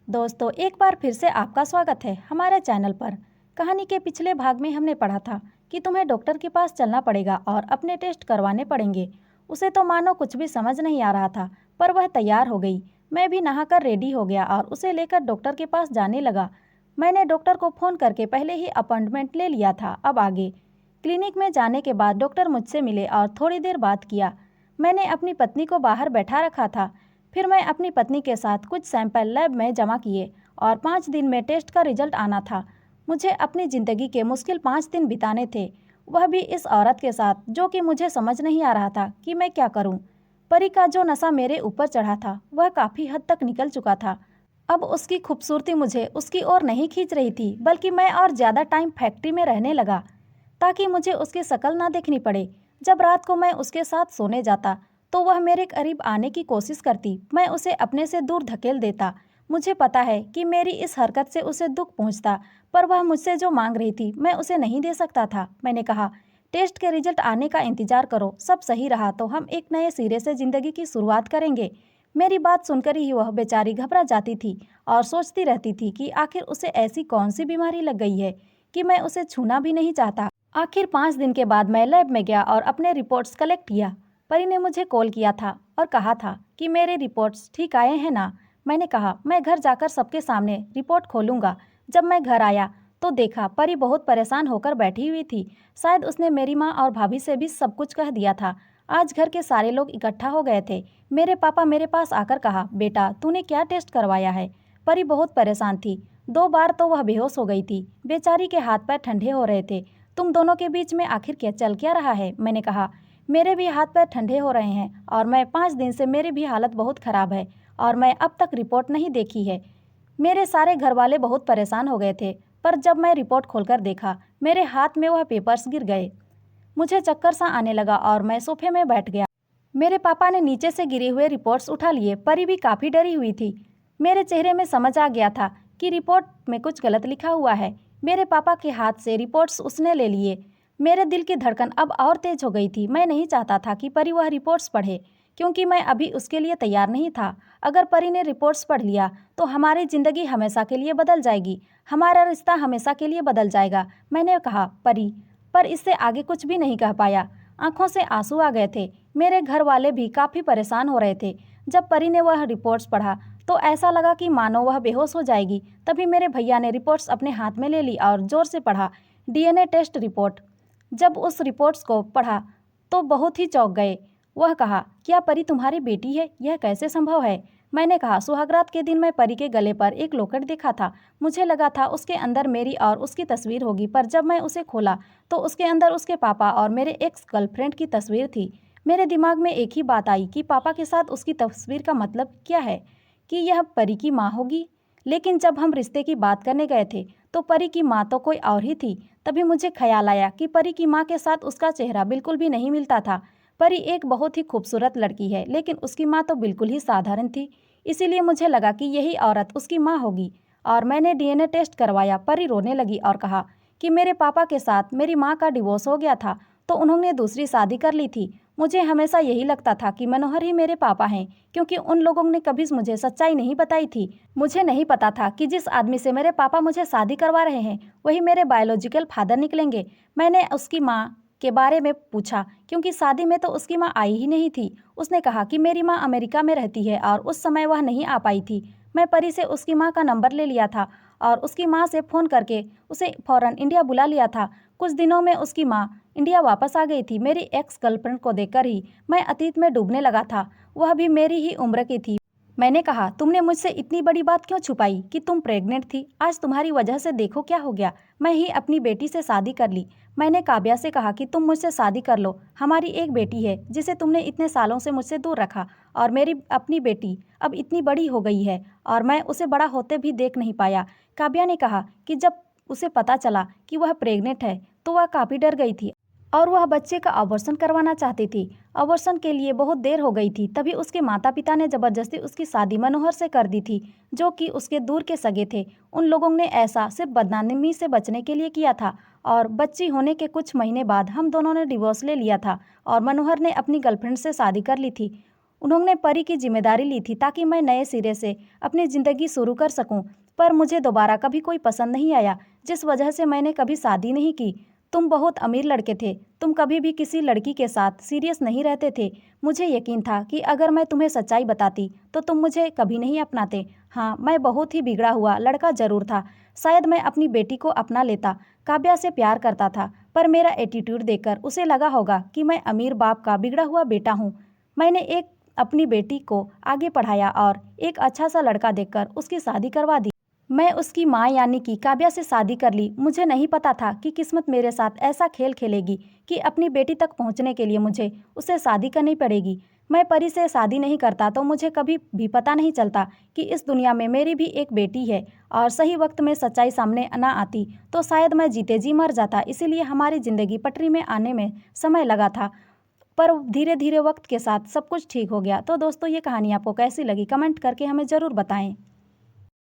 दोस्तों, एक बार फिर से आपका स्वागत है हमारे चैनल पर। कहानी के पिछले भाग में हमने पढ़ा था कि तुम्हें डॉक्टर के पास चलना पड़ेगा और अपने टेस्ट करवाने पड़ेंगे। उसे तो मानो कुछ भी समझ नहीं आ रहा था, पर वह तैयार हो गई। मैं भी नहाकर रेडी हो गया और उसे लेकर डॉक्टर के पास जाने लगा। मैंने डॉक्टर को फ़ोन करके पहले ही अपॉइंटमेंट ले लिया था। अब आगे क्लिनिक में जाने के बाद डॉक्टर मुझसे मिले और थोड़ी देर बात किया। मैंने अपनी पत्नी को बाहर बैठा रखा था। फिर मैं अपनी पत्नी के साथ कुछ सैंपल लैब में जमा किए और 5 दिन में टेस्ट का रिजल्ट आना था। मुझे अपनी ज़िंदगी के मुश्किल 5 दिन बिताने थे, वह भी इस औरत के साथ जो कि मुझे समझ नहीं आ रहा था कि मैं क्या करूं। परी का जो नशा मेरे ऊपर चढ़ा था वह काफ़ी हद तक निकल चुका था। अब उसकी खूबसूरती मुझे उसकी ओर नहीं खींच रही थी, बल्कि मैं और ज़्यादा टाइम फैक्ट्री में रहने लगा ताकि मुझे उसकी शक्ल ना देखनी पड़े। जब रात को मैं उसके साथ सोने जाता तो वह मेरे करीब आने की कोशिश करती, मैं उसे अपने से दूर धकेल देता। मुझे पता है कि मेरी इस हरकत से उसे दुख पहुंचता, पर वह मुझसे जो मांग रही थी मैं उसे नहीं दे सकता था। मैंने कहा, टेस्ट के रिजल्ट आने का इंतजार करो, सब सही रहा तो हम एक नए सिरे से ज़िंदगी की शुरुआत करेंगे। मेरी बात सुनकर ही वह बेचारी घबरा जाती थी और सोचती रहती थी कि आखिर उसे ऐसी कौन सी बीमारी लग गई है कि मैं उसे छूना भी नहीं चाहता। आखिर 5 दिन के बाद मैं लैब में गया और अपने रिपोर्ट्स कलेक्ट किया। परी ने मुझे कॉल किया था और कहा था कि मेरे रिपोर्ट्स ठीक आए हैं ना। मैंने कहा, मैं घर जाकर सबके सामने रिपोर्ट खोलूँगा। जब मैं घर आया तो देखा परी बहुत परेशान होकर बैठी हुई थी। शायद उसने मेरी माँ और भाभी से भी सब कुछ कह दिया था। आज घर के सारे लोग इकट्ठा हो गए थे। मेरे पापा मेरे पास आकर कहा, बेटा तूने क्या टेस्ट करवाया है। परी बहुत परेशान थी। 2 बार तो वह बेहोश हो गई थी। बेचारी के हाथ पैर ठंडे हो रहे थे। तुम दोनों के बीच में आखिर क्या चल क्या रहा है। मैंने कहा, मेरे भी हाथ पैर ठंडे हो रहे हैं और मैं 5 दिन से मेरी भी हालत बहुत ख़राब है और मैं अब तक रिपोर्ट नहीं देखी है। मेरे सारे घर वाले बहुत परेशान हो गए थे, पर जब मैं रिपोर्ट खोलकर देखा मेरे हाथ में वह पेपर्स गिर गए। मुझे चक्कर सा आने लगा और मैं सोफे में बैठ गया। मेरे पापा ने नीचे से गिरे हुए रिपोर्ट्स उठा लिए। परी भी काफ़ी डरी हुई थी। मेरे चेहरे में समझ आ गया था कि रिपोर्ट में कुछ गलत लिखा हुआ है। मेरे पापा के हाथ से रिपोर्ट्स उसने ले लिए। मेरे दिल की धड़कन अब और तेज हो गई थी। मैं नहीं चाहता था कि परी वह रिपोर्ट्स पढ़े, क्योंकि मैं अभी उसके लिए तैयार नहीं था। अगर परी ने रिपोर्ट्स पढ़ लिया तो हमारी ज़िंदगी हमेशा के लिए बदल जाएगी, हमारा रिश्ता हमेशा के लिए बदल जाएगा। मैंने कहा, परी, पर इससे आगे कुछ भी नहीं कह पाया। आंखों से आंसू आ गए थे। मेरे घर वाले भी काफ़ी परेशान हो रहे थे। जब परी ने वह रिपोर्ट्स पढ़ा तो ऐसा लगा कि मानो वह बेहोश हो जाएगी। तभी मेरे भैया ने रिपोर्ट्स अपने हाथ में ले ली और ज़ोर से पढ़ा, डीएनए टेस्ट रिपोर्ट। जब उस रिपोर्ट्स को पढ़ा तो बहुत ही चौंक गए। वह कहा, क्या परी तुम्हारी बेटी है? यह कैसे संभव है? मैंने कहा, सुहागरात के दिन मैं परी के गले पर एक लॉकेट देखा था। मुझे लगा था उसके अंदर मेरी और उसकी तस्वीर होगी, पर जब मैं उसे खोला तो उसके अंदर उसके पापा और मेरे एक्स गर्लफ्रेंड की तस्वीर थी। मेरे दिमाग में एक ही बात आई कि पापा के साथ उसकी तस्वीर का मतलब क्या है, कि यह परी की माँ होगी। लेकिन जब हम रिश्ते की बात करने गए थे तो परी की माँ तो कोई और ही थी। तभी मुझे ख्याल आया कि परी की माँ के साथ उसका चेहरा बिल्कुल भी नहीं मिलता था। परी एक बहुत ही खूबसूरत लड़की है, लेकिन उसकी माँ तो बिल्कुल ही साधारण थी। इसीलिए मुझे लगा कि यही औरत उसकी माँ होगी और मैंने डीएनए टेस्ट करवाया। परी रोने लगी और कहा कि मेरे पापा के साथ मेरी माँ का डिवोर्स हो गया था तो उन्होंने दूसरी शादी कर ली थी। मुझे हमेशा यही लगता था कि मनोहर ही मेरे पापा हैं, क्योंकि उन लोगों ने कभी मुझे सच्चाई नहीं बताई थी। मुझे नहीं पता था कि जिस आदमी से मेरे पापा मुझे शादी करवा रहे हैं वही मेरे बायोलॉजिकल फादर निकलेंगे। मैंने उसकी माँ के बारे में पूछा, क्योंकि शादी में तो उसकी माँ आई ही नहीं थी। उसने कहा कि मेरी माँ अमेरिका में रहती है और उस समय वह नहीं आ पाई थी। मैं परी से उसकी माँ का नंबर ले लिया था और उसकी माँ से फ़ोन करके उसे फ़ौरन इंडिया बुला लिया था। कुछ दिनों में उसकी माँ इंडिया वापस आ गई थी। मेरी एक्स गर्लफ्रेंड को देखकर ही मैं अतीत में डूबने लगा था। वह भी मेरी ही उम्र की थी। मैंने कहा, तुमने मुझसे इतनी बड़ी बात क्यों छुपाई कि तुम प्रेग्नेंट थी? आज तुम्हारी वजह से देखो क्या हो गया। मैं ही अपनी बेटी से शादी कर ली। मैंने काव्या से कहा कि तुम मुझसे शादी कर लो। हमारी एक बेटी है जिसे तुमने इतने सालों से मुझसे दूर रखा, और मेरी अपनी बेटी अब इतनी बड़ी हो गई है और मैं उसे बड़ा होते भी देख नहीं पाया। काव्या ने कहा कि जब उसे पता चला कि वह प्रेग्नेंट है तो वह काफ़ी डर गई थी और वह बच्चे का अबॉर्शन करवाना चाहती थी। अबॉर्शन के लिए बहुत देर हो गई थी। तभी उसके माता पिता ने ज़बरदस्ती उसकी शादी मनोहर से कर दी थी, जो कि उसके दूर के सगे थे। उन लोगों ने ऐसा सिर्फ बदनामी से बचने के लिए किया था और बच्ची होने के कुछ महीने बाद हम दोनों ने डिवोर्स ले लिया था और मनोहर ने अपनी गर्लफ्रेंड से शादी कर ली थी। उन्होंने परी की जिम्मेदारी ली थी ताकि मैं नए सिरे से अपनी ज़िंदगी शुरू कर सकूं, पर मुझे दोबारा कभी कोई पसंद नहीं आया, जिस वजह से मैंने कभी शादी नहीं की। तुम बहुत अमीर लड़के थे, तुम कभी भी किसी लड़की के साथ सीरियस नहीं रहते थे। मुझे यकीन था कि अगर मैं तुम्हें सच्चाई बताती तो तुम मुझे कभी नहीं अपनाते। हाँ, मैं बहुत ही बिगड़ा हुआ लड़का जरूर था। शायद मैं अपनी बेटी को अपना लेता। काव्या से प्यार करता था, पर मेरा एटीट्यूड देखकर उसे लगा होगा कि मैं अमीर बाप का बिगड़ा हुआ बेटा हूँ। मैंने अपनी बेटी को आगे पढ़ाया और एक अच्छा सा लड़का देखकर उसकी शादी करवा दी। मैं उसकी माँ यानी कि काव्या से शादी कर ली। मुझे नहीं पता था कि किस्मत मेरे साथ ऐसा खेल खेलेगी कि अपनी बेटी तक पहुँचने के लिए मुझे उससे शादी करनी पड़ेगी। मैं परी से शादी नहीं करता तो मुझे कभी भी पता नहीं चलता कि इस दुनिया में मेरी भी एक बेटी है, और सही वक्त में सच्चाई सामने ना आती तो शायद मैं जीते जी मर जाता। इसीलिए हमारी ज़िंदगी पटरी में आने में समय लगा था, पर धीरे धीरे वक्त के साथ सब कुछ ठीक हो गया। तो दोस्तों, ये कहानी आपको कैसी लगी कमेंट करके हमें ज़रूर बताएं।